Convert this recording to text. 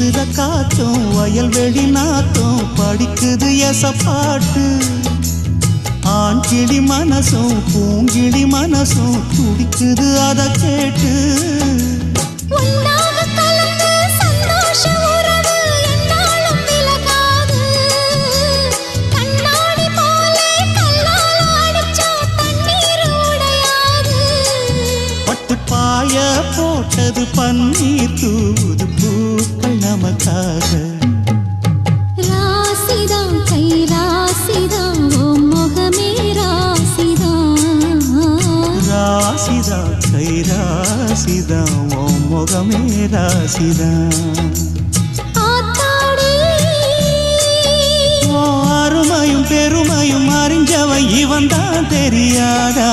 வீசுற காத்தும் வயல்வெளி நாத்தும் படிக்குது எசப்பாட்டு ஆண் கிளி மனசும் பூங்கிளி மனசும் துடிக்குது அத கேட்டு பாய போட்டது பன்னீர் தூது பூக்கள் நமக்காக ராசிதான் கை ராசிதான் ஓ முகமே ராசிதான் ராசிதான் கை ராசிதான் ஓ முகமே ராசிதான் அருமையும் பெருமையும் அறிஞ்சவன் இவன் தான் தெரியாதா